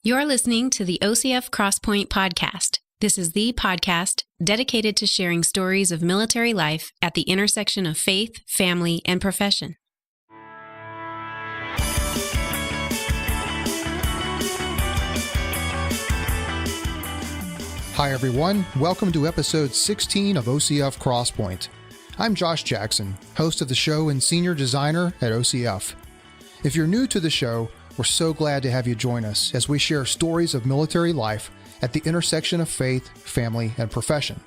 You're listening to the OCF Crosspoint podcast. This is the podcast dedicated to sharing stories of military life at the intersection of faith, family, and profession. Hi, everyone. Welcome to episode 16 of OCF Crosspoint. I'm Josh Jackson, host of the show and senior designer at OCF. If you're new to the show, we're so glad to have you join us as we share stories of military life at the intersection of faith, family, and profession.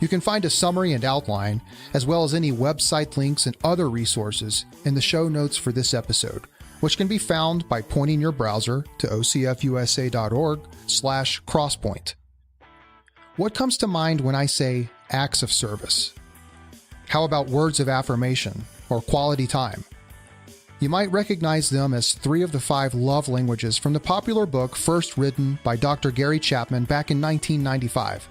You can find a summary and outline, as well as any website links and other resources in the show notes for this episode, which can be found by pointing your browser to ocfusa.org/crosspoint. What comes to mind when I say acts of service? How about words of affirmation or quality time? You might recognize them as 3 of the 5 love languages from the popular book first written by Dr. Gary Chapman back in 1995.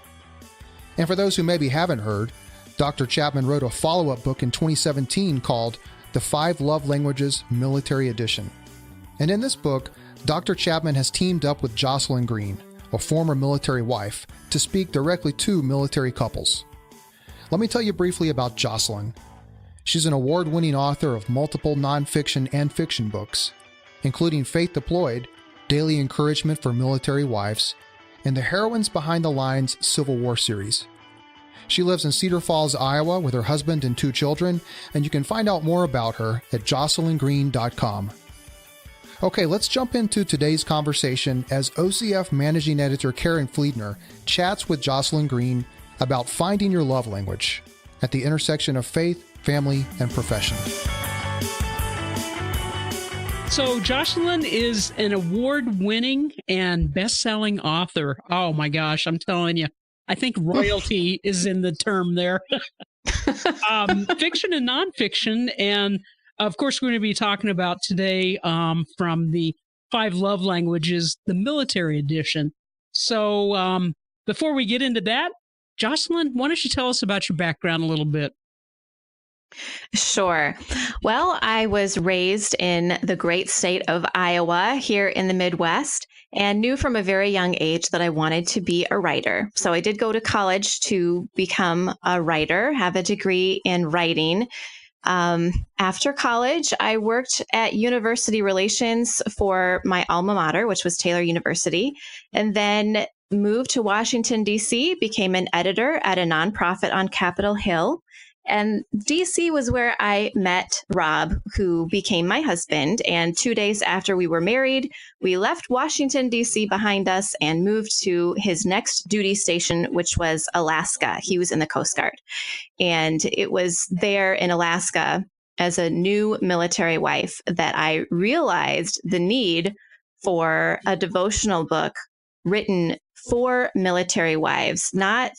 And for those who maybe haven't heard, Dr. Chapman wrote a follow-up book in 2017 called The 5 Love Languages Military Edition. And in this book, Dr. Chapman has teamed up with Jocelyn Green, a former military wife, to speak directly to military couples. Let me tell you briefly about Jocelyn. She's an award-winning author of multiple nonfiction and fiction books, including Faith Deployed, Daily Encouragement for Military Wives, and the Heroines Behind the Lines Civil War series. She lives in Cedar Falls, Iowa with her husband and 2 children, and you can find out more about her at jocelyngreen.com. Okay, let's jump into today's conversation as OCF Managing Editor Karen Fliedner chats with Jocelyn Green about finding your love language at the intersection of faith, family, and profession. So Jocelyn is an award-winning and best-selling author. Oh my gosh, I'm telling you. I think royalty is in the term there. Fiction and nonfiction. And of course, we're going to be talking about today from the 5 love languages, the military edition. So before we get into that, Jocelyn, why don't you tell us about your background a little bit? Sure. Well, I was raised in the great state of Iowa here in the Midwest and knew from a very young age that I wanted to be a writer. So I did go to college to become a writer, have a degree in writing. After college, I worked at university relations for my alma mater, which was Taylor University, and then moved to Washington, D.C., became an editor at a nonprofit on Capitol Hill. And D.C. was where I met Rob, who became my husband. And 2 days after we were married, we left Washington, D.C. behind us and moved to his next duty station, which was Alaska. He was in the Coast Guard. And it was there in Alaska as a new military wife that I realized the need for a devotional book written for military wives, not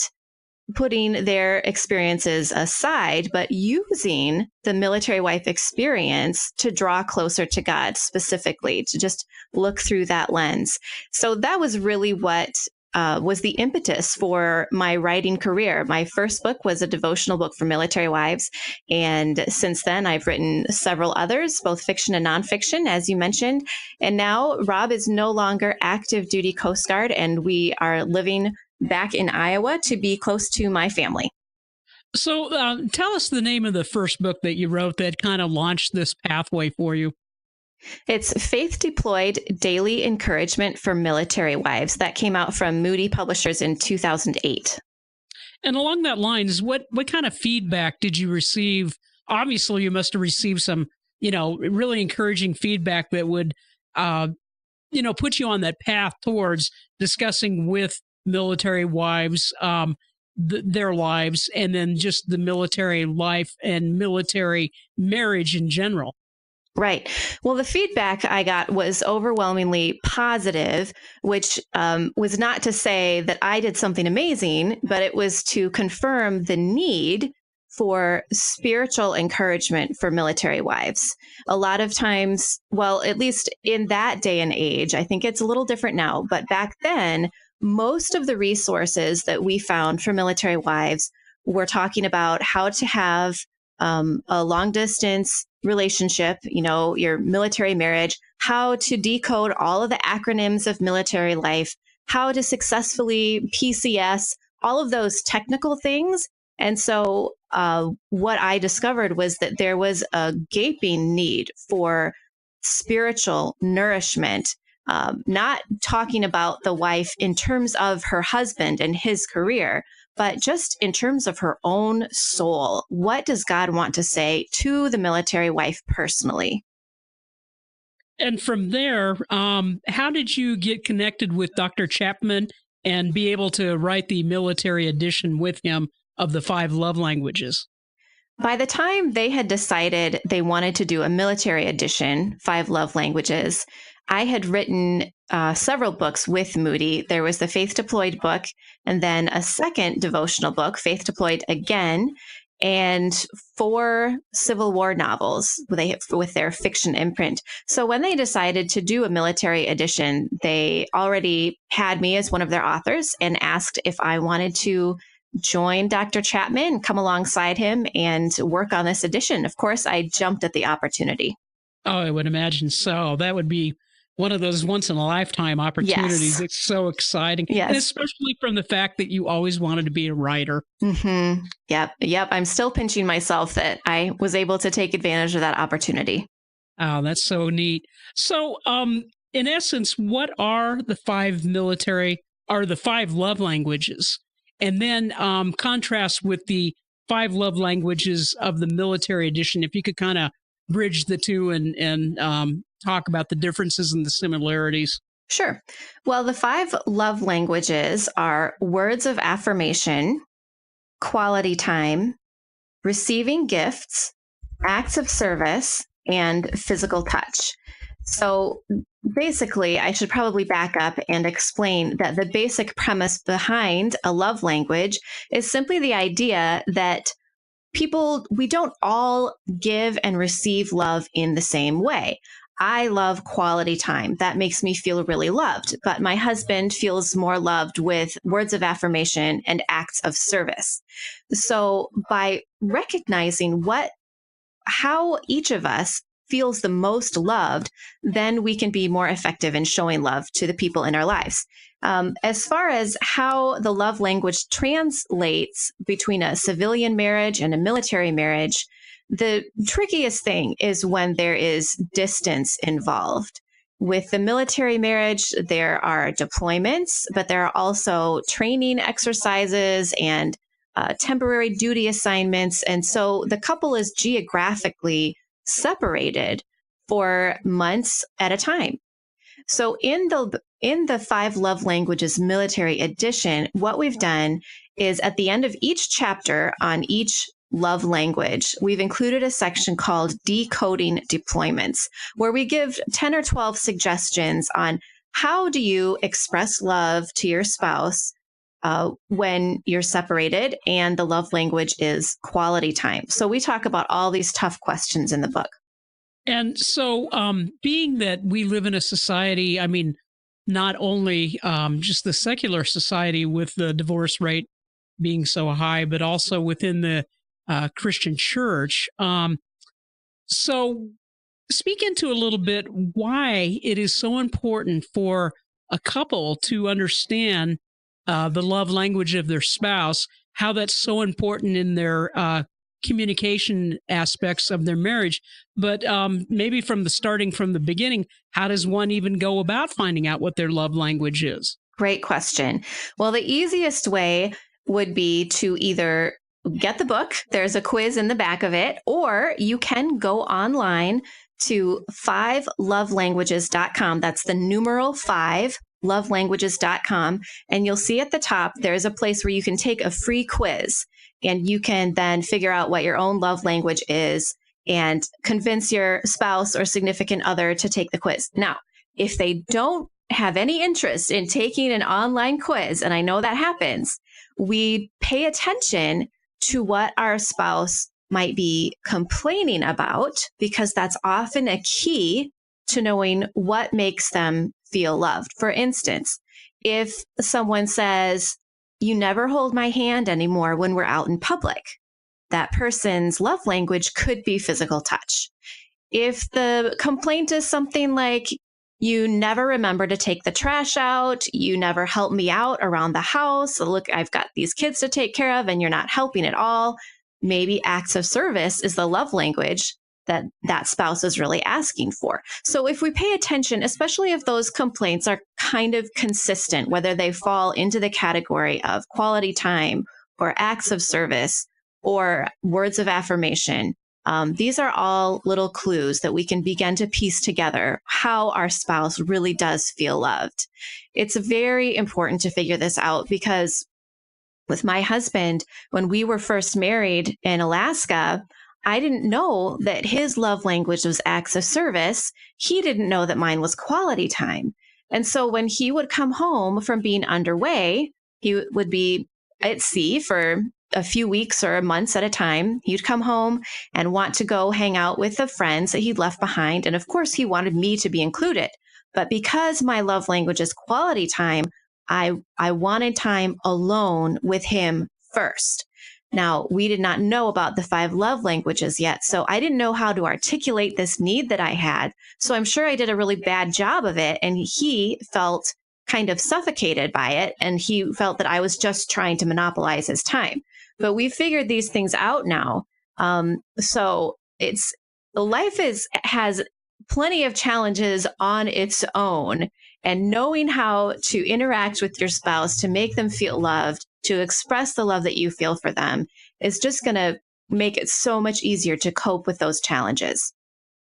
putting their experiences aside, but using the military wife experience to draw closer to God specifically, to just look through that lens. So that was really what was the impetus for my writing career. My first book was a devotional book for military wives. And since then, I've written several others, both fiction and nonfiction, as you mentioned. And now Rob is no longer active duty Coast Guard, and we are living back in Iowa to be close to my family. So tell us the name of the first book that you wrote that kind of launched this pathway for you. It's Faith Deployed, Daily Encouragement for Military Wives. That came out from Moody Publishers in 2008. And along that lines, what kind of feedback did you receive? Obviously, you must have received some, really encouraging feedback that would, put you on that path towards discussing with military wives, their lives, and then just the military life and military marriage in general. Right. Well, the feedback I got was overwhelmingly positive, which was not to say that I did something amazing, but it was to confirm the need for spiritual encouragement for military wives. A lot of times, well, at least in that day and age, I think it's a little different now, but back then, most of the resources that we found for military wives were talking about how to have a long distance relationship, your military marriage, how to decode all of the acronyms of military life, how to successfully PCS, all of those technical things. And so what I discovered was that there was a gaping need for spiritual nourishment, not talking about the wife in terms of her husband and his career, but just in terms of her own soul. What does God want to say to the military wife personally? And from there, how did you get connected with Dr. Chapman and be able to write the military edition with him of the 5 love languages? By the time they had decided they wanted to do a military edition, 5 love languages, I had written several books with Moody. There was the Faith Deployed book, and then a second devotional book, Faith Deployed again, and 4 Civil War novels with their fiction imprint. So when they decided to do a military edition, they already had me as one of their authors and asked if I wanted to join Dr. Chapman, come alongside him and work on this edition. Of course, I jumped at the opportunity. Oh, I would imagine so. That would be one of those once-in-a-lifetime opportunities. Yes. It's so exciting. Yes. And especially from the fact that you always wanted to be a writer. Mm-hmm. Yep. I'm still pinching myself that I was able to take advantage of that opportunity. Oh, that's so neat. So, in essence, what are the 5 love languages? And then contrast with the 5 love languages of the military edition, if you could kind of bridge the two and talk about the differences and the similarities. Sure. Well, the 5 love languages are words of affirmation, quality time, receiving gifts, acts of service, and physical touch. So basically, I should probably back up and explain that the basic premise behind a love language is simply the idea that we don't all give and receive love in the same way. I love quality time. That makes me feel really loved. But my husband feels more loved with words of affirmation and acts of service. So by recognizing how each of us feels the most loved, then we can be more effective in showing love to the people in our lives. As far as how the love language translates between a civilian marriage and a military marriage, the trickiest thing is when there is distance involved. With the military marriage, there are deployments, but there are also training exercises and temporary duty assignments. And so the couple is geographically separated for months at a time. So in the 5 love languages military edition, what we've done is at the end of each chapter on each love language, we've included a section called Decoding Deployments, where we give 10 or 12 suggestions on how do you express love to your spouse when you're separated and the love language is quality time. So we talk about all these tough questions in the book. And so being that we live in a society, I mean, not only just the secular society with the divorce rate being so high, but also within the Christian church. So speak into a little bit why it is so important for a couple to understand the love language of their spouse, how that's so important in their communication aspects of their marriage. But maybe starting from the beginning, how does one even go about finding out what their love language is? Great question. Well, the easiest way would be to either get the book. There's a quiz in the back of it, or you can go online to 5lovelanguages.com. That's the numeral 5 lovelanguages.com. And you'll see at the top, there's a place where you can take a free quiz and you can then figure out what your own love language is and convince your spouse or significant other to take the quiz. Now, if they don't have any interest in taking an online quiz, and I know that happens, we pay attention to what our spouse might be complaining about, because that's often a key to knowing what makes them feel loved. For instance, if someone says, "You never hold my hand anymore when we're out in public," that person's love language could be physical touch. If the complaint is something like, You never remember to take the trash out. You never help me out around the house. So look, I've got these kids to take care of and you're not helping at all. Maybe acts of service is the love language that spouse is really asking for. So if we pay attention, especially if those complaints are kind of consistent, whether they fall into the category of quality time or acts of service or words of affirmation, these are all little clues that we can begin to piece together how our spouse really does feel loved. It's very important to figure this out because with my husband, when we were first married in Alaska, I didn't know that his love language was acts of service. He didn't know that mine was quality time. And so when he would come home from being underway, he would be at sea for a few weeks or months at a time. He'd come home and want to go hang out with the friends that he'd left behind. And of course, he wanted me to be included. But because my love language is quality time, I wanted time alone with him first. Now, we did not know about the 5 love languages yet, so I didn't know how to articulate this need that I had. So I'm sure I did a really bad job of it, and he felt kind of suffocated by it, and he felt that I was just trying to monopolize his time. But we figured these things out now. So life has plenty of challenges on its own, and knowing how to interact with your spouse to make them feel loved, to express the love that you feel for them is just going to make it so much easier to cope with those challenges.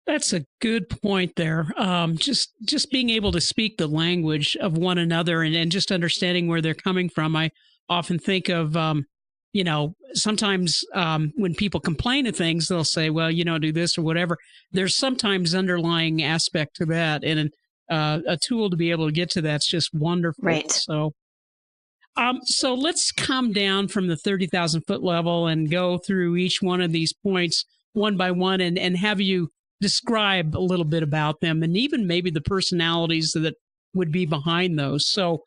That's a good point there. Just being able to speak the language of one another and just understanding where they're coming from. I often think of, sometimes when people complain of things, they'll say, well, do this or whatever. There's sometimes underlying aspect to that. And a tool to be able to get to that's just wonderful. Right. So let's come down from the 30,000 foot level and go through each one of these points one by one and have you describe a little bit about them and even maybe the personalities that would be behind those. So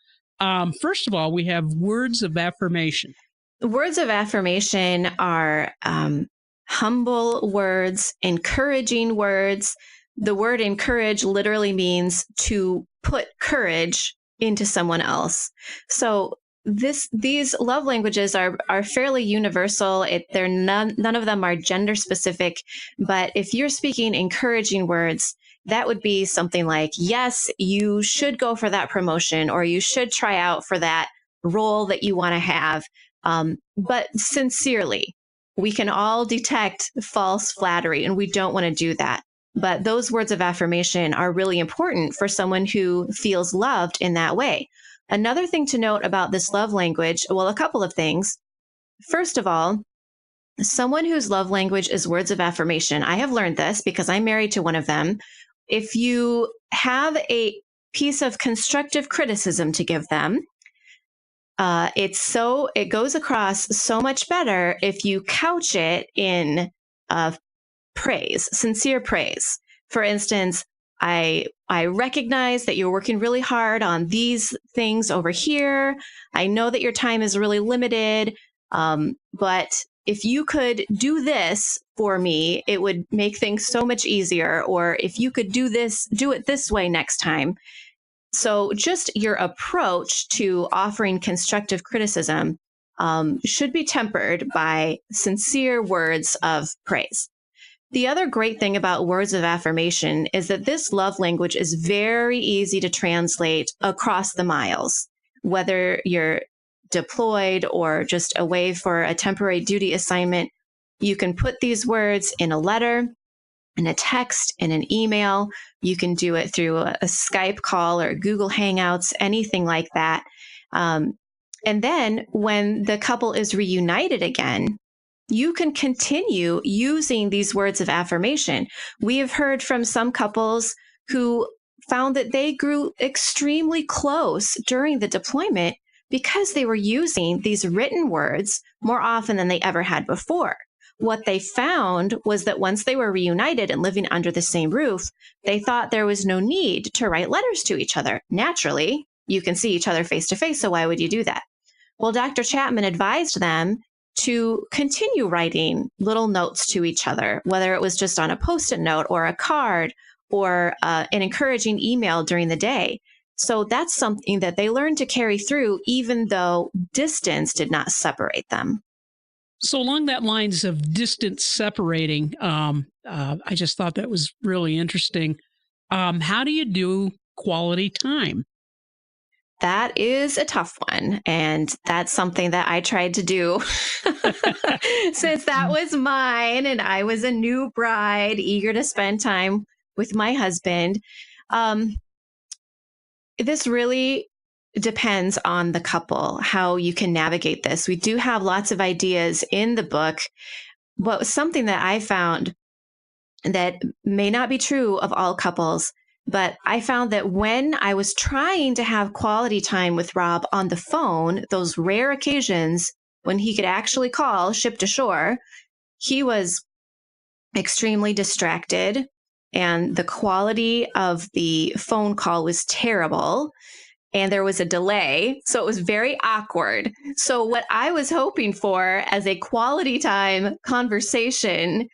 first of all, we have words of affirmation. Words of affirmation are humble words, encouraging words. The word encourage literally means to put courage into someone else. So these love languages are fairly universal. None of them are gender specific, but if you're speaking encouraging words, that would be something like, yes, you should go for that promotion, or you should try out for that role that you want to have. But sincerely, we can all detect false flattery, and we don't want to do that. But those words of affirmation are really important for someone who feels loved in that way. Another thing to note about this love language, well, a couple of things. First of all, someone whose love language is words of affirmation, I have learned this because I'm married to one of them. If you have a piece of constructive criticism to give them, it goes across so much better if you couch it in praise, sincere praise. For instance, I recognize that you're working really hard on these things over here. I know that your time is really limited, but if you could do this for me, it would make things so much easier. Or if you could do it this way next time. So just your approach to offering constructive criticism should be tempered by sincere words of praise. The other great thing about words of affirmation is that this love language is very easy to translate across the miles, whether you're deployed or just away for a temporary duty assignment. You can put these words in a letter, in a text, in an email. You can do it through a Skype call or Google Hangouts, anything like that. And then when the couple is reunited again, you can continue using these words of affirmation. We have heard from some couples who found that they grew extremely close during the deployment because they were using these written words more often than they ever had before. What they found was that once they were reunited and living under the same roof, they thought there was no need to write letters to each other. Naturally, you can see each other face to face, so why would you do that? Well, Dr. Chapman advised them to continue writing little notes to each other, whether it was just on a Post-it note or a card or an encouraging email during the day. So that's something that they learned to carry through, even though distance did not separate them. So along that lines of distance separating, I just thought that was really interesting. How do you do quality time? That is a tough one. And that's something that I tried to do since that was mine. And I was a new bride, eager to spend time with my husband. This really depends on the couple, how you can navigate this. We do have lots of ideas in the book, but something that I found that may not be true of all couples, but I found that when I was trying to have quality time with Rob on the phone, those rare occasions when he could actually call ship to shore, he was extremely distracted and the quality of the phone call was terrible. And there was a delay. So it was very awkward. So what I was hoping for as a quality time conversation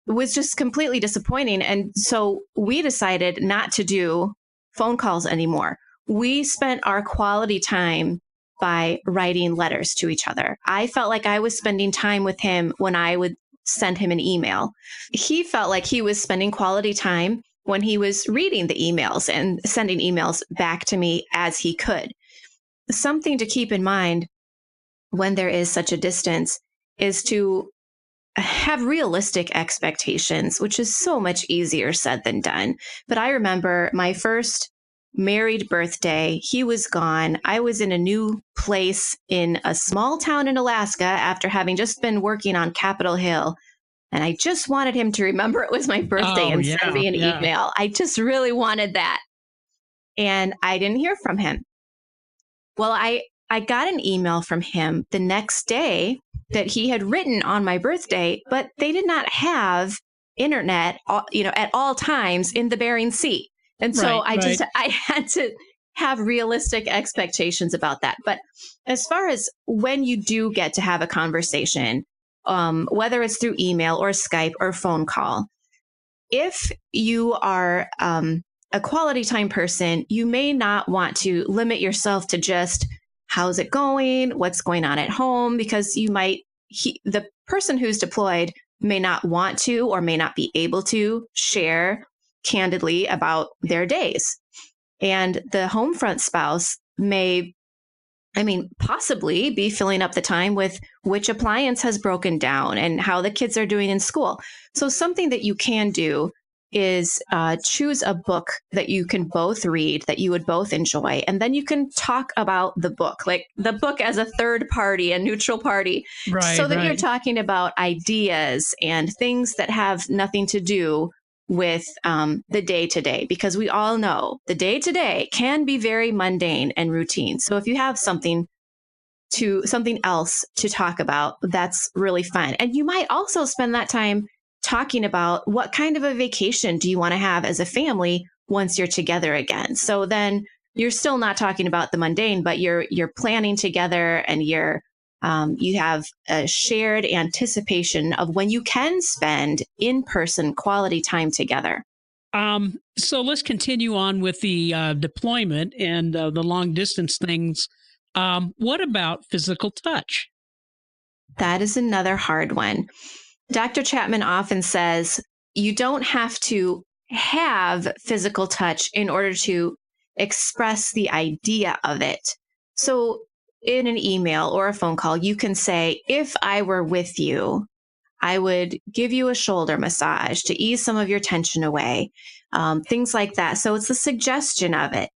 was just completely disappointing. And so we decided not to do phone calls anymore. We spent our quality time by writing letters to each other. I felt like I was spending time with him when I would send him an email. He felt like he was spending quality time when he was reading the emails and sending emails back to me as he could. Something to keep in mind when there is such a distance is to have realistic expectations, which is so much easier said than done. But I remember my first married birthday, he was gone. I was in a new place in a small town in Alaska after having just been working on Capitol Hill. And I just wanted him to remember it was my birthday and send me an email. I just really wanted that. And I didn't hear from him. Well, I got an email from him the next day that he had written on my birthday, but they did not have internet, at all times in the Bering Sea. And so I had to have realistic expectations about that. But as far as when you do get to have a conversation, whether it's through email or Skype or phone call, if you are a quality time person, you may not want to limit yourself to just how's it going, what's going on at home, because the person who's deployed may not want to or may not be able to share candidly about their days. And the home front spouse may possibly be filling up the time with which appliance has broken down and how the kids are doing in school. So something that you can do is choose a book that you can both read, that you would both enjoy. And then you can talk about the book, like the book as a third party, a neutral party, so that you're talking about ideas and things that have nothing to do with the day-to-day, because we all know the day-to-day can be very mundane and routine. So if you have something else to talk about, that's really fun. And you might also spend that time talking about what kind of a vacation do you want to have as a family once you're together again. So then you're still not talking about the mundane, but you're planning together, and you have a shared anticipation of when you can spend in-person quality time together. So let's continue on with the deployment and the long distance things. What about physical touch? That is another hard one. Dr. Chapman often says you don't have to have physical touch in order to express the idea of it. So in an email or a phone call, you can say, if I were with you, I would give you a shoulder massage to ease some of your tension away, things like that. So it's a suggestion of it.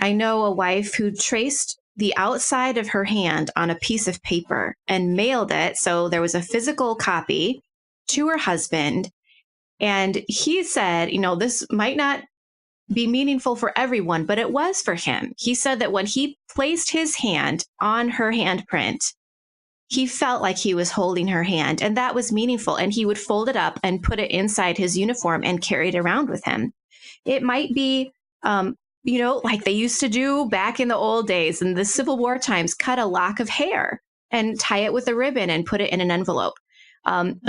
I know a wife who traced the outside of her hand on a piece of paper and mailed it. So there was a physical copy to her husband. And he said, this might not be meaningful for everyone, but it was for him. He said that when he placed his hand on her handprint, he felt like he was holding her hand, and that was meaningful. And he would fold it up and put it inside his uniform and carry it around with him. It might be, like they used to do back in the old days in the Civil War times, cut a lock of hair and tie it with a ribbon and put it in an envelope.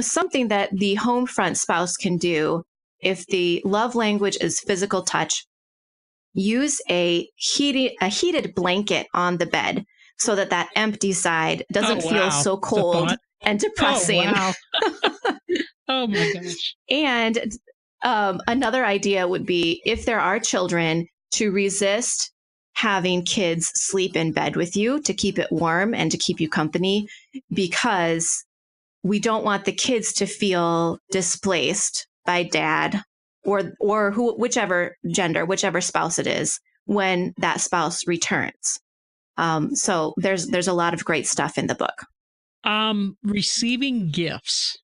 Something that the home front spouse can do if the love language is physical touch, use a heated blanket on the bed so that empty side doesn't feel so cold and depressing. Oh, wow. Oh, my gosh. And another idea would be, if there are children, to resist having kids sleep in bed with you to keep it warm and to keep you company, because we don't want the kids to feel displaced by dad or whichever gender, whichever spouse it is, when that spouse returns. So there's a lot of great stuff in the book. Receiving gifts.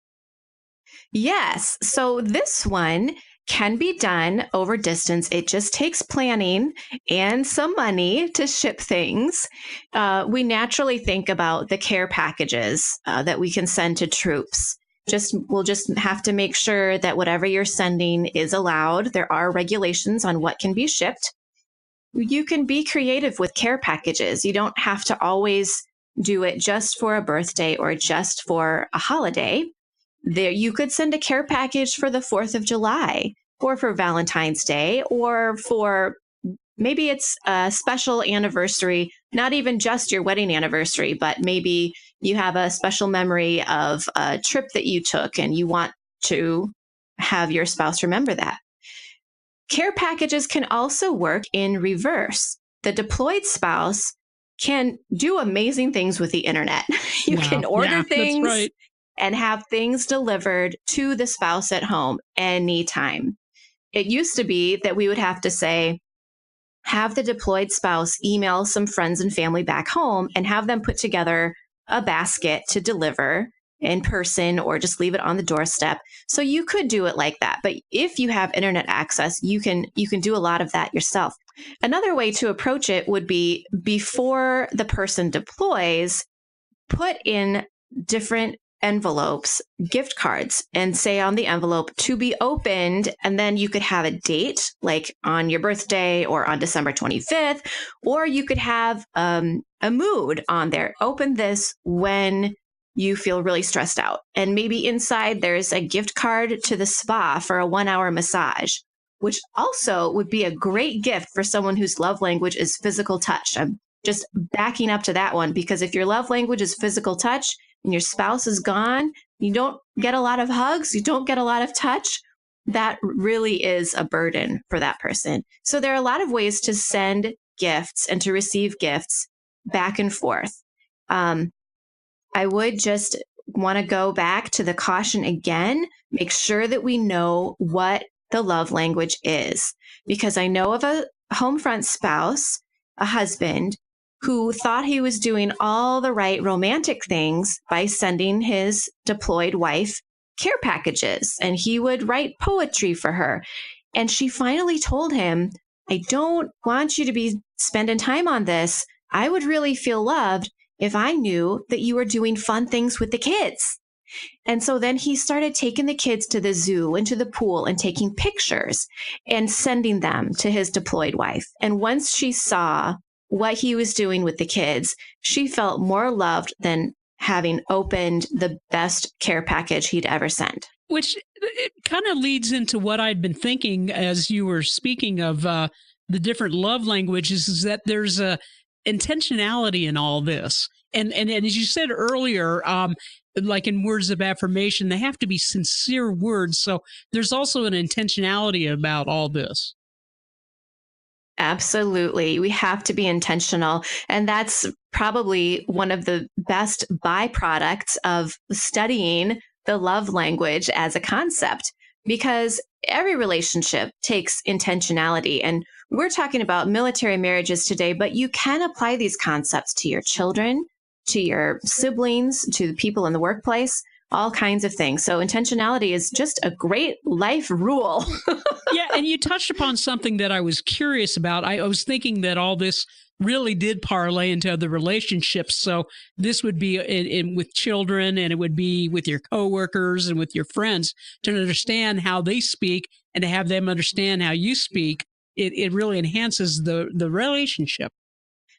Yes. So this one can be done over distance. It just takes planning and some money to ship things. We naturally think about the care packages that we can send to troops. We'll just have to make sure that whatever you're sending is allowed. There are regulations on what can be shipped. You can be creative with care packages. You don't have to always do it just for a birthday or just for a holiday. There, you could send a care package for the 4th of July or for Valentine's Day, or for maybe it's a special anniversary, not even just your wedding anniversary, but maybe you have a special memory of a trip that you took and you want to have your spouse remember that. Care packages can also work in reverse. The deployed spouse can do amazing things with the internet. You can order things. That's right. And have things delivered to the spouse at home anytime. It used to be that we would have to say, have the deployed spouse email some friends and family back home and have them put together a basket to deliver in person or just leave it on the doorstep. So you could do it like that. But if you have internet access, you can do a lot of that yourself. Another way to approach it would be, before the person deploys, put in different envelopes, gift cards, and say on the envelope, to be opened. And then you could have a date, like on your birthday or on December 25th, or you could have a mood on there. Open this when you feel really stressed out. And maybe inside there's a gift card to the spa for a 1-hour massage, which also would be a great gift for someone whose love language is physical touch. I'm just backing up to that one, because if your love language is physical touch, and your spouse is gone, you don't get a lot of hugs, you don't get a lot of touch, that really is a burden for that person. So there are a lot of ways to send gifts and to receive gifts back and forth. I would just want to go back to the caution again, make sure that we know what the love language is. Because I know of a home front spouse, a husband, who thought he was doing all the right romantic things by sending his deployed wife care packages, and he would write poetry for her. And she finally told him, I don't want you to be spending time on this. I would really feel loved if I knew that you were doing fun things with the kids. And so then he started taking the kids to the zoo and to the pool and taking pictures and sending them to his deployed wife. And once she saw what he was doing with the kids, she felt more loved than having opened the best care package he'd ever sent. Which it kind of leads into what I'd been thinking as you were speaking of the different love languages, is that there's a intentionality in all this. And as you said earlier, like in words of affirmation, they have to be sincere words. So there's also an intentionality about all this. Absolutely. We have to be intentional. And that's probably one of the best byproducts of studying the love language as a concept, because every relationship takes intentionality. And we're talking about military marriages today, but you can apply these concepts to your children, to your siblings, to the people in the workplace, all kinds of things. So intentionality is just a great life rule. Yeah, and you touched upon something that I was curious about. I was thinking that all this really did parlay into other relationships. So this would be with children, and it would be with your coworkers and with your friends, to understand how they speak and to have them understand how you speak. It really enhances the relationship.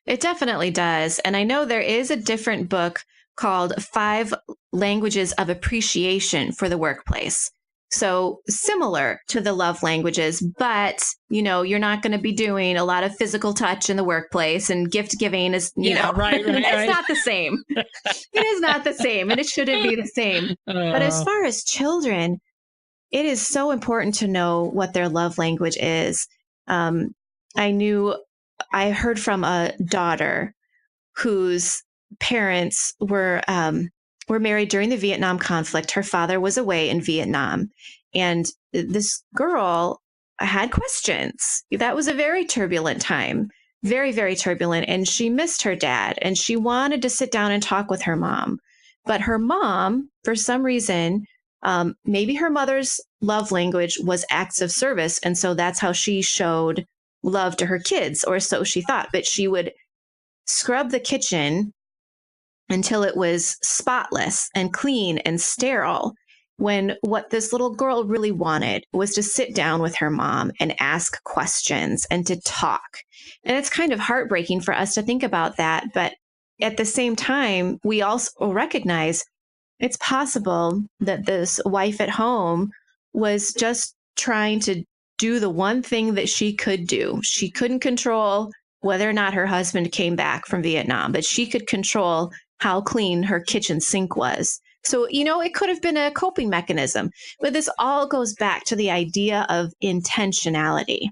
It definitely does. And I know there is a different book called 5 Languages of Appreciation for the Workplace. So similar to the love languages, but you're not going to be doing a lot of physical touch in the workplace, and gift giving is, right. It's not the same. It is not the same, and it shouldn't be the same. But as far as children, it is so important to know what their love language is. I heard from a daughter whose parents were married during the Vietnam conflict. Her father was away in Vietnam, and this girl had questions. That was a very turbulent time, very, very turbulent. And she missed her dad, and she wanted to sit down and talk with her mom. But her mom, for some reason, maybe her mother's love language was acts of service. And so that's how she showed love to her kids, or so she thought. But she would scrub the kitchen until it was spotless and clean and sterile, when what this little girl really wanted was to sit down with her mom and ask questions and to talk. And it's kind of heartbreaking for us to think about that. But at the same time, we also recognize it's possible that this wife at home was just trying to do the one thing that she could do. She couldn't control whether or not her husband came back from Vietnam, but she could control how clean her kitchen sink was. So, it could have been a coping mechanism, but this all goes back to the idea of intentionality.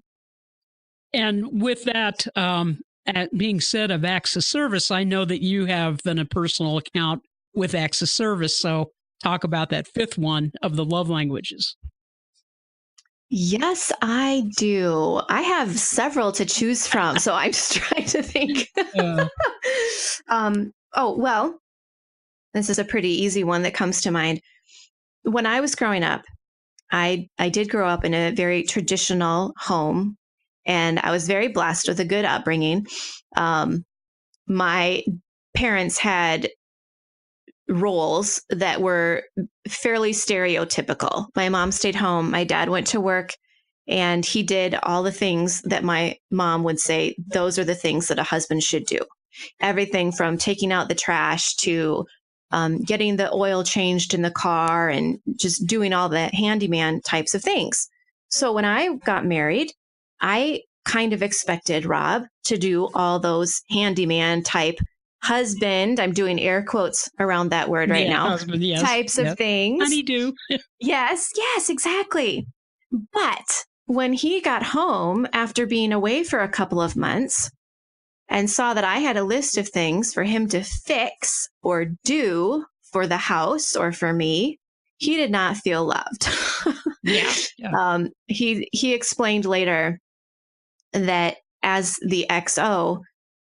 And with that being said of acts of service, I know that you have then a personal account with acts of service. So talk about that fifth one of the love languages. Yes, I do. I have several to choose from, so I'm just trying to think. Well, this is a pretty easy one that comes to mind. When I was growing up, I did grow up in a very traditional home, and I was very blessed with a good upbringing. My parents had roles that were fairly stereotypical. My mom stayed home. My dad went to work, and he did all the things that my mom would say, those are the things that a husband should do. Everything from taking out the trash to getting the oil changed in the car and just doing all the handyman types of things. So when I got married, I kind of expected Rob to do all those handyman type husband, I'm doing air quotes around that word right now, husband, yes, types of things. Honeydew. Yes, exactly. But when he got home after being away for a couple of months and saw that I had a list of things for him to fix or do for the house or for me, he did not feel loved. Yeah. He explained later that as the XO,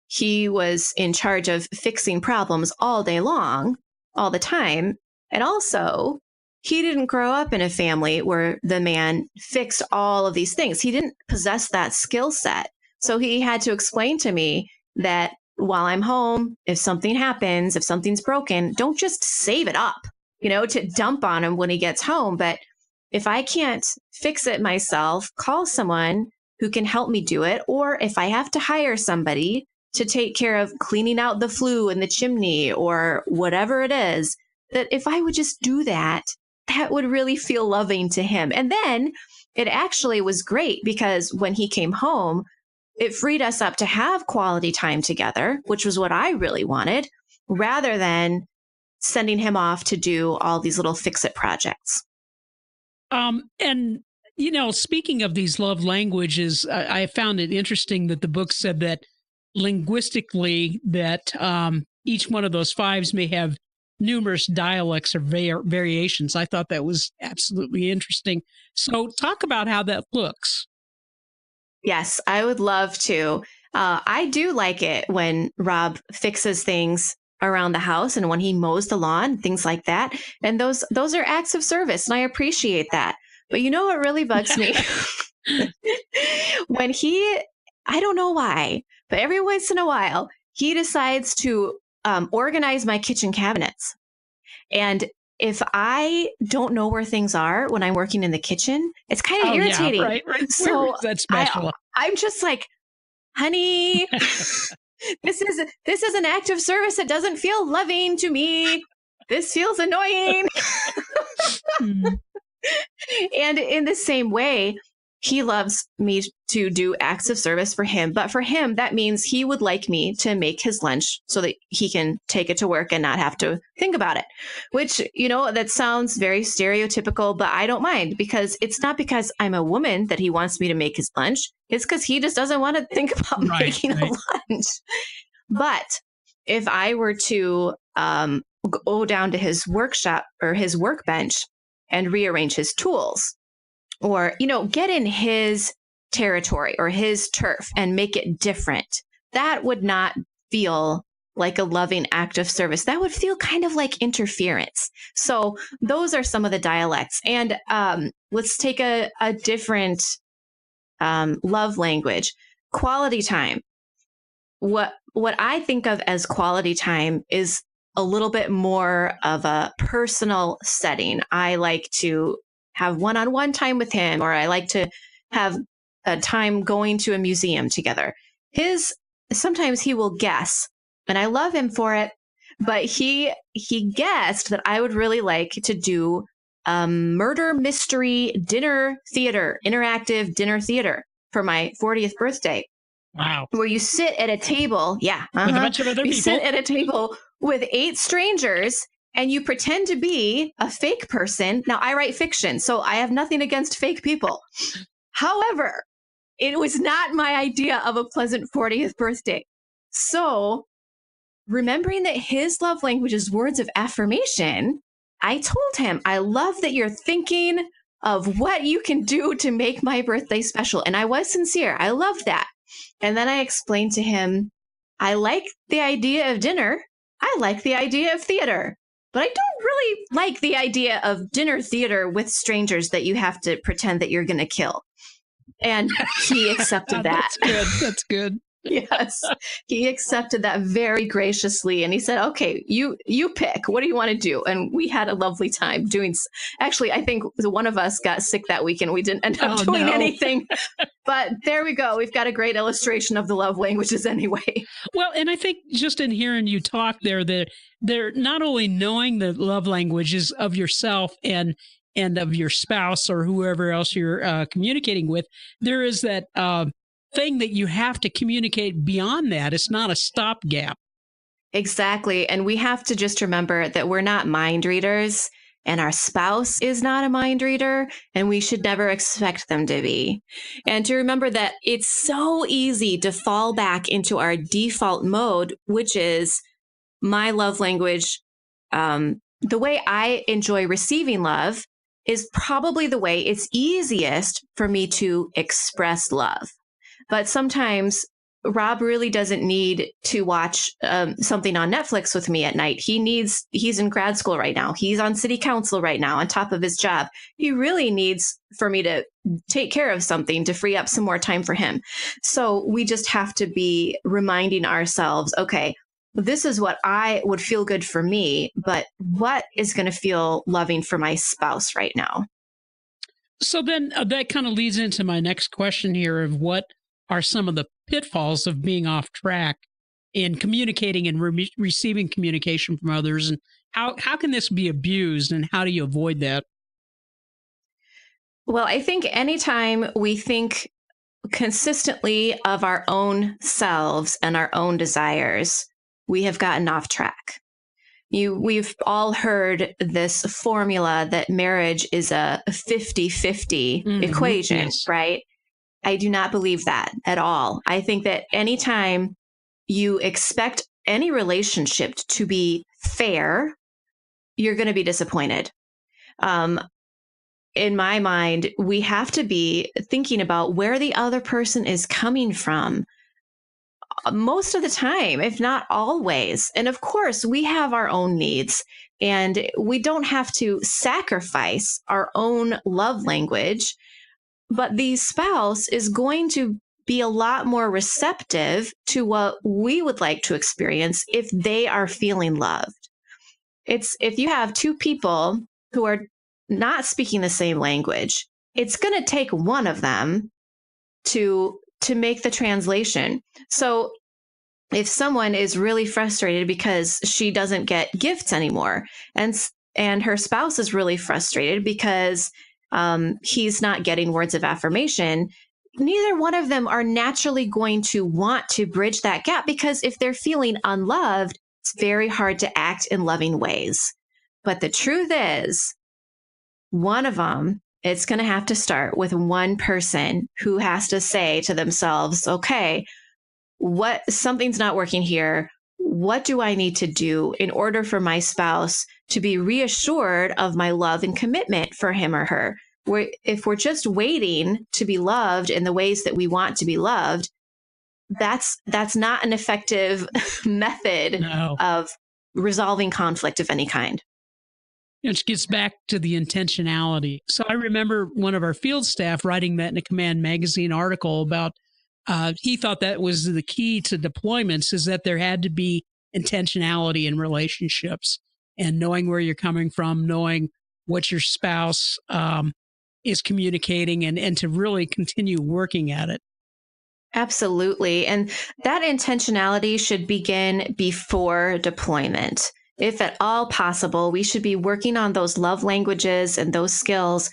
he was in charge of fixing problems all day long, all the time. And also, he didn't grow up in a family where the man fixed all of these things. He didn't possess that skill set. So he had to explain to me that while I'm home, if something happens, if something's broken, don't just save it up, to dump on him when he gets home. But if I can't fix it myself, call someone who can help me do it. Or if I have to hire somebody to take care of cleaning out the flue in the chimney or whatever it is, that if I would just do that, that would really feel loving to him. And then it actually was great because when he came home, it freed us up to have quality time together, which was what I really wanted, rather than sending him off to do all these little fix-it projects. And, speaking of these love languages, I found it interesting that the book said that linguistically that each one of those fives may have numerous dialects or variations. I thought that was absolutely interesting. So talk about how that looks. Yes, I would love to. I do like it when Rob fixes things around the house and when he mows the lawn, things like that. And those are acts of service, and I appreciate that. But you know what really bugs me? When I don't know why, but every once in a while, he decides to organize my kitchen cabinets. And if I don't know where things are when I'm working in the kitchen, it's kind of irritating. Yeah, right. So that's special. I'm just like, honey, this is an act of service that doesn't feel loving to me. This feels annoying. And in the same way, he loves me to do acts of service for him. But for him, that means he would like me to make his lunch so that he can take it to work and not have to think about it, which, that sounds very stereotypical, but I don't mind, because it's not because I'm a woman that he wants me to make his lunch. It's because he just doesn't want to think about making a lunch. But if I were to go down to his workshop or his workbench and rearrange his tools, or, get in his territory or his turf and make it different, that would not feel like a loving act of service. That would feel kind of like interference. So those are some of the dialects. And let's take a different love language, quality time. What I think of as quality time is a little bit more of a personal setting. I like to have one-on-one time with him, or I like to have a time going to a museum together. Sometimes he will guess, and I love him for it, but he guessed that I would really like to do a murder mystery dinner theater, interactive dinner theater for my 40th birthday. Wow. Where you sit at a table. Yeah. With a bunch of other people. You sit at a table with 8 strangers and you pretend to be a fake person. Now, I write fiction, so I have nothing against fake people. However, it was not my idea of a pleasant 40th birthday. So, remembering that his love language is words of affirmation, I told him, I love that you're thinking of what you can do to make my birthday special. And I was sincere. I loved that. And then I explained to him, I like the idea of dinner. I like the idea of theater. But I don't really like the idea of dinner theater with strangers that you have to pretend that you're going to kill. And he accepted that. That's good. That's good. Yes. He accepted that very graciously. And he said, okay, you pick. What do you want to do? And we had a lovely time doing. Actually, I think one of us got sick that weekend. We didn't end up doing anything. But there we go. We've got a great illustration of the love languages anyway. Well, and I think just in hearing you talk there, that they're not only knowing the love languages of yourself and of your spouse or whoever else you're communicating with, there is that thing that you have to communicate beyond that. It's not a stopgap. Exactly. And we have to just remember that we're not mind readers, and our spouse is not a mind reader, and we should never expect them to be. And to remember that it's so easy to fall back into our default mode, which is my love language. The way I enjoy receiving love is probably the way it's easiest for me to express love. But sometimes Rob really doesn't need to watch something on Netflix with me at night. He's in grad school right now. He's on city council right now on top of his job. He really needs for me to take care of something to free up some more time for him. So we just have to be reminding ourselves, okay, this is what I would feel good for me, but what is going to feel loving for my spouse right now? So then that kind of leads into my next question here of what are some of the pitfalls of being off track in communicating and receiving communication from others, and how can this be abused, and how do you avoid that? Well, I think anytime we think consistently of our own selves and our own desires, we have gotten off track. We've all heard this formula that marriage is a 50-50 equation, yes. Right? I do not believe that at all. I think that anytime you expect any relationship to be fair, you're going to be disappointed. In my mind, we have to be thinking about where the other person is coming from most of the time, if not always. And of course, we have our own needs, and we don't have to sacrifice our own love language. But the spouse is going to be a lot more receptive to what we would like to experience if they are feeling loved. If you have 2 people who are not speaking the same language, it's going to take one of them to make the translation. So if someone is really frustrated because she doesn't get gifts anymore, and her spouse is really frustrated because he's not getting words of affirmation, neither one of them are naturally going to want to bridge that gap, because if they're feeling unloved, it's very hard to act in loving ways. But the truth is, one of them, it's going to have to start with one person who has to say to themselves, okay, something's not working here. What do I need to do in order for my spouse to be reassured of my love and commitment for him or her? If we're just waiting to be loved in the ways that we want to be loved, that's not an effective method of resolving conflict of any kind. Which gets back to the intentionality. So I remember one of our field staff writing that in a Command Magazine article about, he thought that was the key to deployments, is that there had to be intentionality in relationships and knowing where you're coming from, knowing what your spouse is communicating, and to really continue working at it. Absolutely. And that intentionality should begin before deployment. If at all possible, we should be working on those love languages and those skills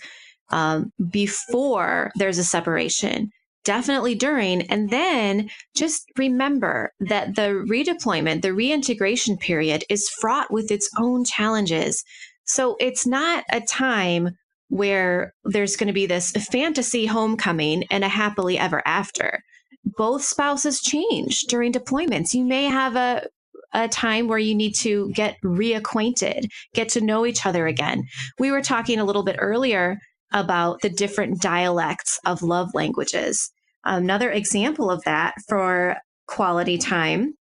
before there's a separation, definitely during. And then just remember that the redeployment, the reintegration period is fraught with its own challenges. So it's not a time where there's going to be this fantasy homecoming and a happily ever after. Both spouses change during deployments. You may have a time where you need to get reacquainted, get to know each other again. We were talking a little bit earlier about the different dialects of love languages. Another example of that for quality time,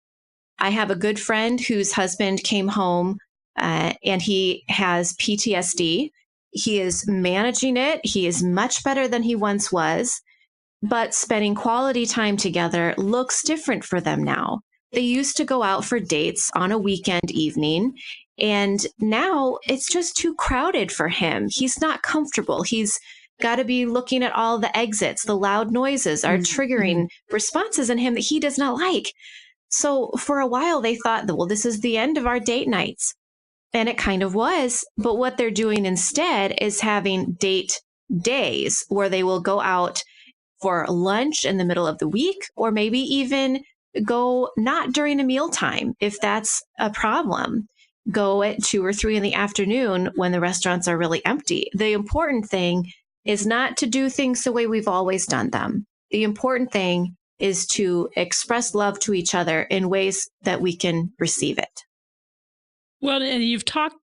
I have a good friend whose husband came home and he has PTSD. He is managing it. He is much better than he once was, but spending quality time together looks different for them now. They used to go out for dates on a weekend evening, and now it's just too crowded for him. He's not comfortable. He's got to be looking at all the exits. The loud noises are triggering responses in him that he does not like. So for a while, they thought that, well, this is the end of our date nights. And it kind of was. But what they're doing instead is having date days where they will go out for lunch in the middle of the week, or maybe even go not during a mealtime if that's a problem. Go at 2 or 3 in the afternoon when the restaurants are really empty. The important thing is not to do things the way we've always done them. The important thing is to express love to each other in ways that we can receive it. Well, and you've talked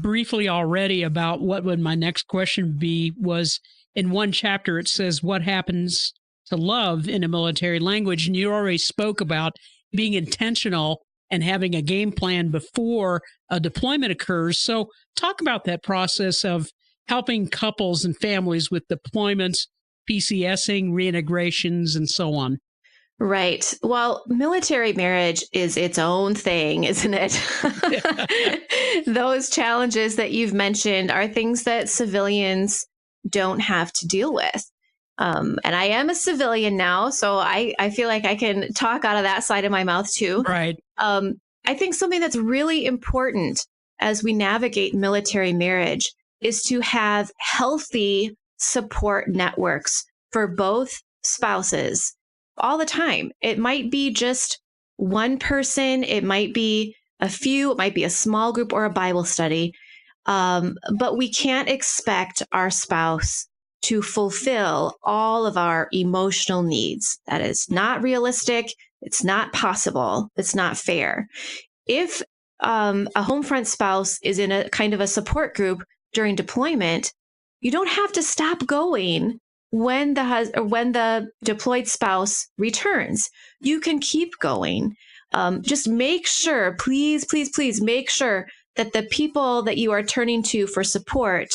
briefly already about what would my next question be. Was in one chapter, it says, what happens to love in a military language? And you already spoke about being intentional and having a game plan before a deployment occurs. So talk about that process of helping couples and families with deployments, PCSing, reintegrations, and so on. Right. Well, military marriage is its own thing, isn't it? Those challenges that you've mentioned are things that civilians don't have to deal with. And I am a civilian now, so I feel like I can talk out of that side of my mouth too. Right. I think something that's really important as we navigate military marriage is to have healthy support networks for both spouses all the time. It might be just one person, it might be a few, it might be a small group or a Bible study. But we can't expect our spouse to fulfill all of our emotional needs. That is not realistic. It's not possible. It's not fair. If a home front spouse is in a kind of a support group during deployment, you don't have to stop going when the deployed spouse returns. You can keep going. Just make sure, please make sure that the people that you are turning to for support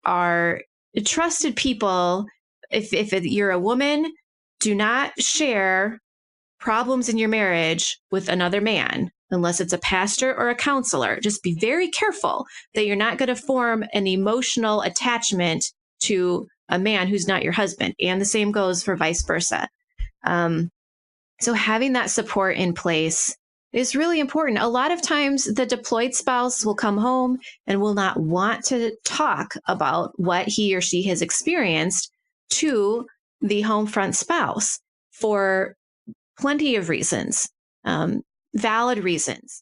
are trusted people. If you're a woman, do not share problems in your marriage with another man unless it's a pastor or a counselor. Just be very careful that you're not going to form an emotional attachment to a man who's not your husband. And the same goes for vice versa. So having that support in place is really important. A lot of times the deployed spouse will come home and will not want to talk about what he or she has experienced to the home front spouse for plenty of reasons, valid reasons.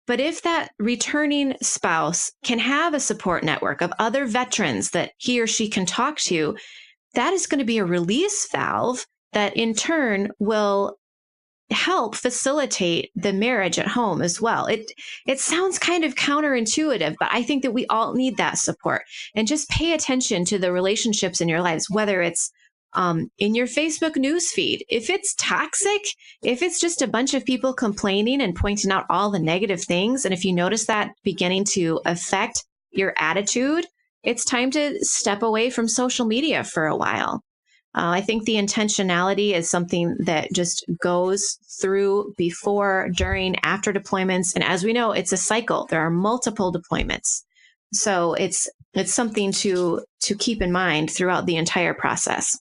But if that returning spouse can have a support network of other veterans that he or she can talk to, that is going to be a release valve that in turn will help facilitate the marriage at home as well. It sounds kind of counterintuitive, but I think that we all need that support. And just pay attention to the relationships in your lives, whether it's in your Facebook newsfeed. If it's toxic, if it's just a bunch of people complaining and pointing out all the negative things, and if you notice that beginning to affect your attitude, it's time to step away from social media for a while. I think the intentionality is something that just goes through before, during, after deployments. And as we know, it's a cycle. There are multiple deployments. So it's something to keep in mind throughout the entire process.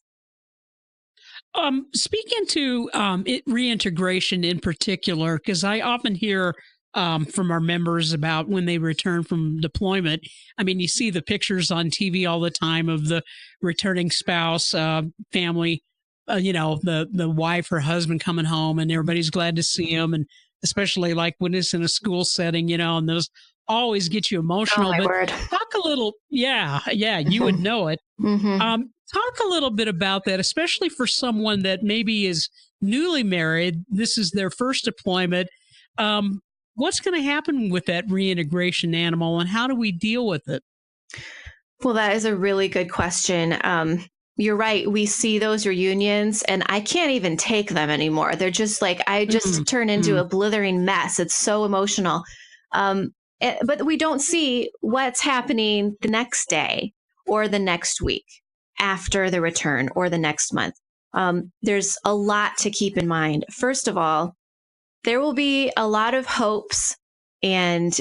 Speaking to reintegration in particular, because I often hear from our members about when they return from deployment. I mean, you see the pictures on TV all the time of the returning spouse, family, the wife, her husband coming home, and everybody's glad to see him. And especially like when it's in a school setting, and those always get you emotional. Oh, my word. Talk a little, you would know it. Mm-hmm. Talk a little bit about that, especially for someone that maybe is newly married. This is their first deployment. What's going to happen with that reintegration animal, and how do we deal with it? Well, that is a really good question. You're right. We see those reunions and I can't even take them anymore. They're just like, I just turn into a blithering mess. It's so emotional. But we don't see what's happening the next day or the next week after the return or the next month. There's a lot to keep in mind. First of all, there will be a lot of hopes and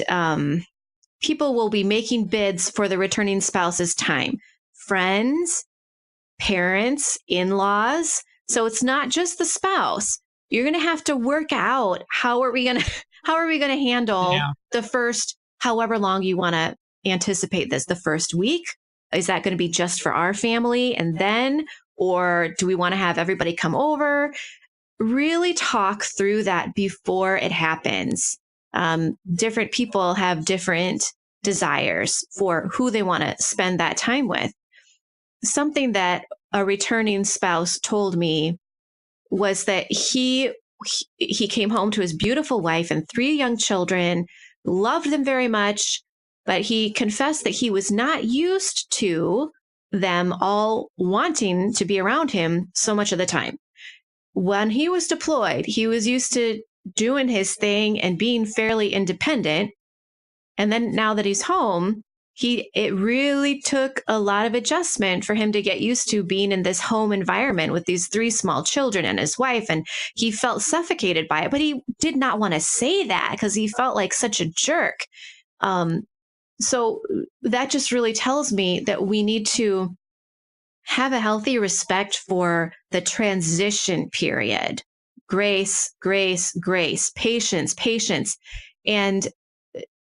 people will be making bids for the returning spouse's time. Friends, parents, in-laws. So it's not just the spouse. You're going to have to work out how are we going to handle the first, however long you want to anticipate this, the first week. Is that going to be just for our family and then, or do we want to have everybody come over? Really talk through that before it happens. Different people have different desires for who they want to spend that time with. Something that a returning spouse told me was that he came home to his beautiful wife and 3 young children, loved them very much, but he confessed that he was not used to them all wanting to be around him so much of the time. When he was deployed, he was used to doing his thing and being fairly independent. And then now that he's home, it really took a lot of adjustment for him to get used to being in this home environment with these 3 small children and his wife. And he felt suffocated by it, but he did not want to say that because he felt like such a jerk. So that just really tells me that we need to have a healthy respect for the transition period. Grace, grace, grace, patience, patience, and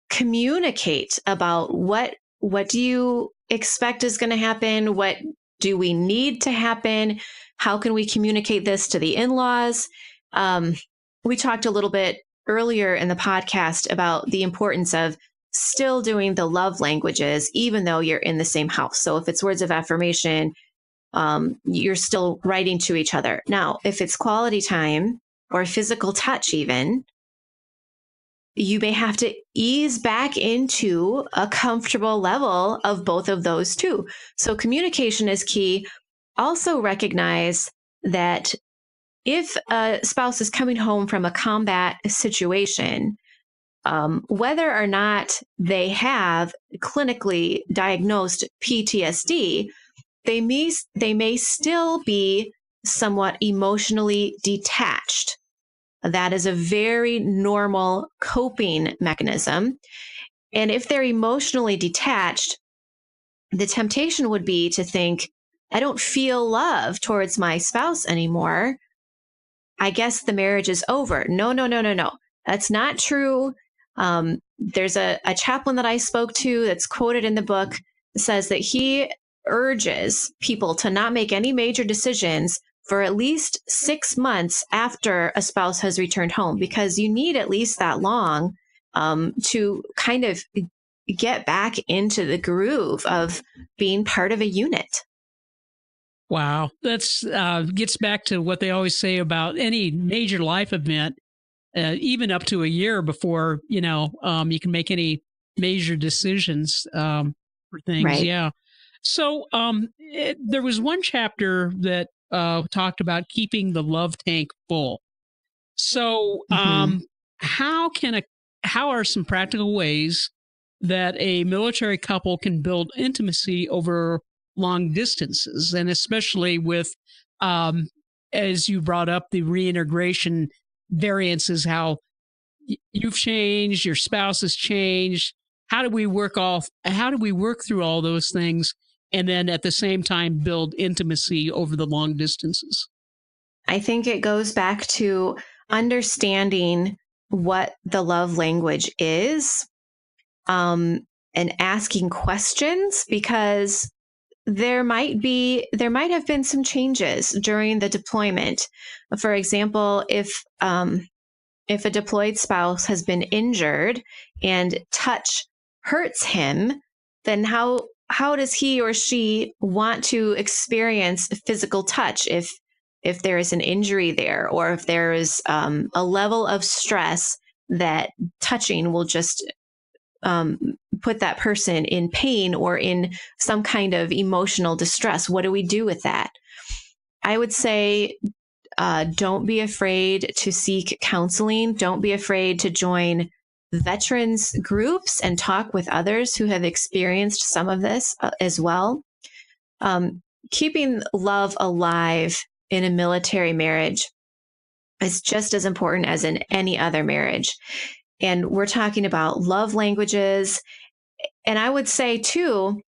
communicate about what do you expect is going to happen? What do we need to happen? How can we communicate this to the in-laws? We talked a little bit earlier in the podcast about the importance of still doing the love languages, even though you're in the same house. So if it's words of affirmation, you're still writing to each other. Now, if it's quality time or physical touch even, you may have to ease back into a comfortable level of both of those too. So communication is key. Also recognize that if a spouse is coming home from a combat situation, whether or not they have clinically diagnosed PTSD, they may still be somewhat emotionally detached. That is a very normal coping mechanism. And if they're emotionally detached, the temptation would be to think, I don't feel love towards my spouse anymore. I guess the marriage is over. No. That's not true. There's a chaplain that I spoke to that's quoted in the book that says that he urges people to not make any major decisions for at least 6 months after a spouse has returned home, because you need at least that long to kind of get back into the groove of being part of a unit. Wow. That's gets back to what they always say about any major life event, even up to a year before, you can make any major decisions for things. Right. Yeah. So there was one chapter that talked about keeping the love tank full. So how are some practical ways that a military couple can build intimacy over long distances, and especially with, as you brought up, the reintegration variances, how you've changed, your spouse has changed. How do we work through all those things, and then at the same time build intimacy over the long distances? I think it goes back to understanding what the love language is, and asking questions, because there might have been some changes during the deployment. For example, if a deployed spouse has been injured and touch hurts him, then how does he or she want to experience physical touch if there is an injury there, or if there is a level of stress that touching will just put that person in pain or in some kind of emotional distress? What do we do with that? I would say, don't be afraid to seek counseling. Don't be afraid to join veterans groups and talk with others who have experienced some of this as well. Keeping love alive in a military marriage is just as important as in any other marriage. And we're talking about love languages. And I would say, too,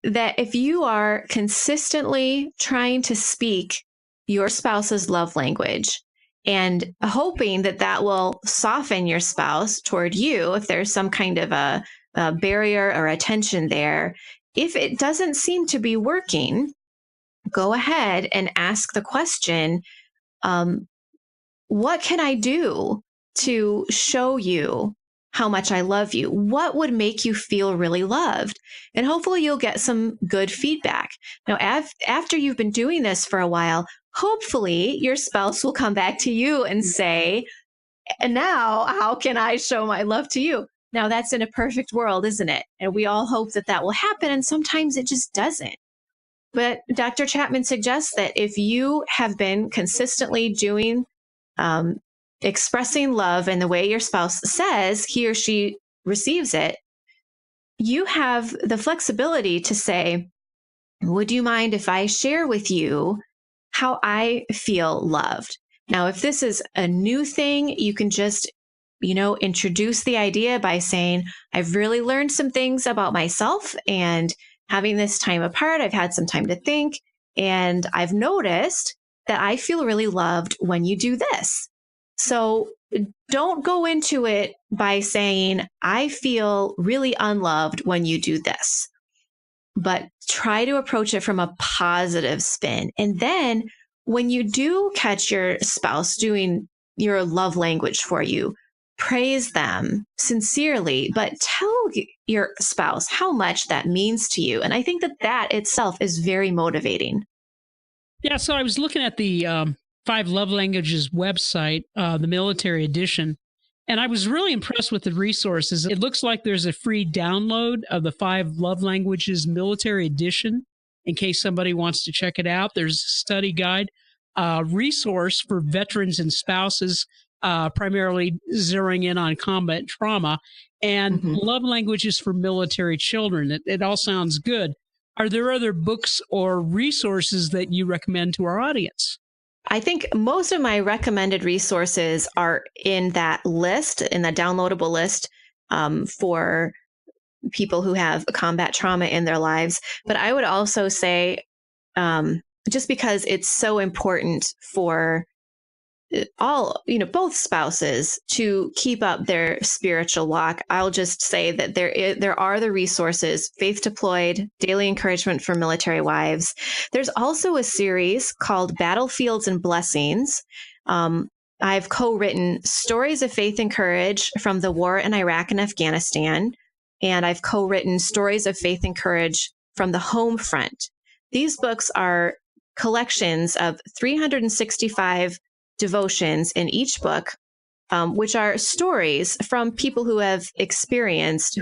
that if you are consistently trying to speak your spouse's love language and hoping that that will soften your spouse toward you, if there's some kind of a barrier or a tension there, if it doesn't seem to be working, go ahead and ask the question, what can I do to show you how much I love you? What would make you feel really loved? And hopefully you'll get some good feedback. Now, after you've been doing this for a while, hopefully your spouse will come back to you and say, and now how can I show my love to you? Now, that's in a perfect world, isn't it? And we all hope that that will happen. And sometimes it just doesn't. But Dr. Chapman suggests that if you have been consistently doing expressing love in the way your spouse says he or she receives it, you have the flexibility to say, would you mind if I share with you how I feel loved? Now, if this is a new thing, you can just, introduce the idea by saying, I've really learned some things about myself, and having this time apart, I've had some time to think, and I've noticed that I feel really loved when you do this. So don't go into it by saying, I feel really unloved when you do this, but try to approach it from a positive spin. And then when you do catch your spouse doing your love language for you, praise them sincerely, but tell your spouse how much that means to you. And I think that itself is very motivating. Yeah, so I was looking at the 5 Love Languages website, the military edition, and I was really impressed with the resources. It looks like there's a free download of the 5 Love Languages military edition in case somebody wants to check it out. There's a study guide, resource for veterans and spouses, primarily zeroing in on combat trauma, and love languages for military children. It all sounds good. Are there other books or resources that you recommend to our audience? I think most of my recommended resources are in that list, in the downloadable list, for people who have combat trauma in their lives. But I would also say, just because it's so important for both spouses to keep up their spiritual walk. I'll just say that there are the resources: Faith Deployed, Daily Encouragement for Military Wives. There's also a series called Battlefields and Blessings. I've co-written Stories of Faith and Courage from the War in Iraq and Afghanistan, and I've co-written Stories of Faith and Courage from the Home Front. These books are collections of 365 devotions in each book, which are stories from people who have experienced,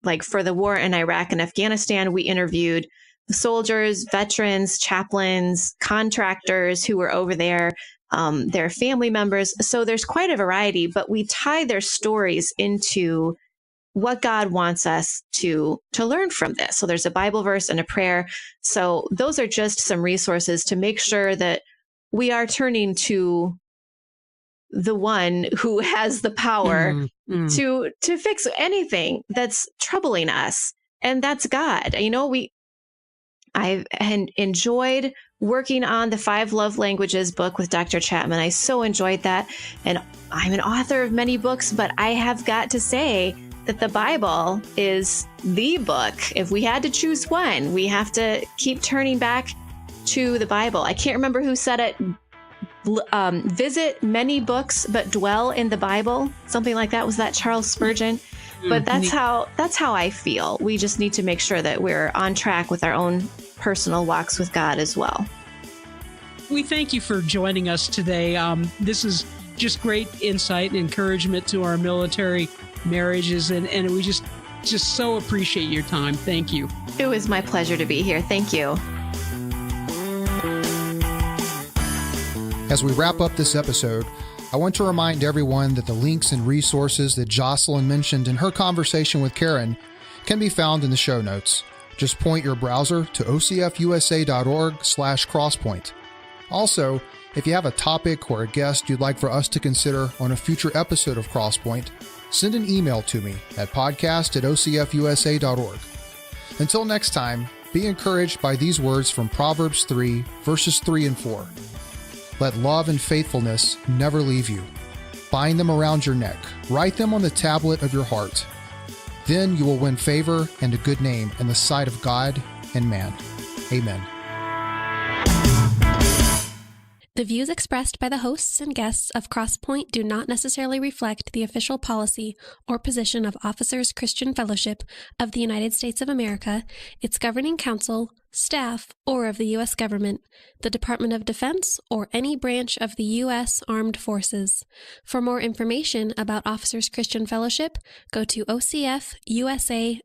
like for the war in Iraq and Afghanistan, we interviewed soldiers, veterans, chaplains, contractors who were over there, their family members. So there's quite a variety, but we tie their stories into what God wants us to learn from this. So there's a Bible verse and a prayer. So those are just some resources to make sure that we are turning to the one who has the power to fix anything that's troubling us. And that's God. I've enjoyed working on the 5 Love Languages book with Dr. Chapman. I so enjoyed that. And I'm an author of many books, but I have got to say that the Bible is the book. If we had to choose one, we have to keep turning back to the Bible. I can't remember who said it. Visit many books, but dwell in the Bible. Something like that. Was that Charles Spurgeon? But that's how I feel. We just need to make sure that we're on track with our own personal walks with God as well. We thank you for joining us today. This is just great insight and encouragement to our military marriages, and we just so appreciate your time. Thank you. It was my pleasure to be here. Thank you. As we wrap up this episode, I want to remind everyone that the links and resources that Jocelyn mentioned in her conversation with Karen can be found in the show notes. Just point your browser to ocfusa.org/crosspoint. Also, if you have a topic or a guest you'd like for us to consider on a future episode of Crosspoint, send an email to me at podcast@ocfusa.org. Until next time, be encouraged by these words from Proverbs 3, verses 3 and 4. Let love and faithfulness never leave you. Bind them around your neck. Write them on the tablet of your heart. Then you will win favor and a good name in the sight of God and man. Amen. The views expressed by the hosts and guests of Crosspoint do not necessarily reflect the official policy or position of Officers Christian Fellowship of the United States of America, its governing council, staff, or of the U.S. government, the Department of Defense, or any branch of the U.S. Armed Forces. For more information about Officers Christian Fellowship, go to ocfusa.org.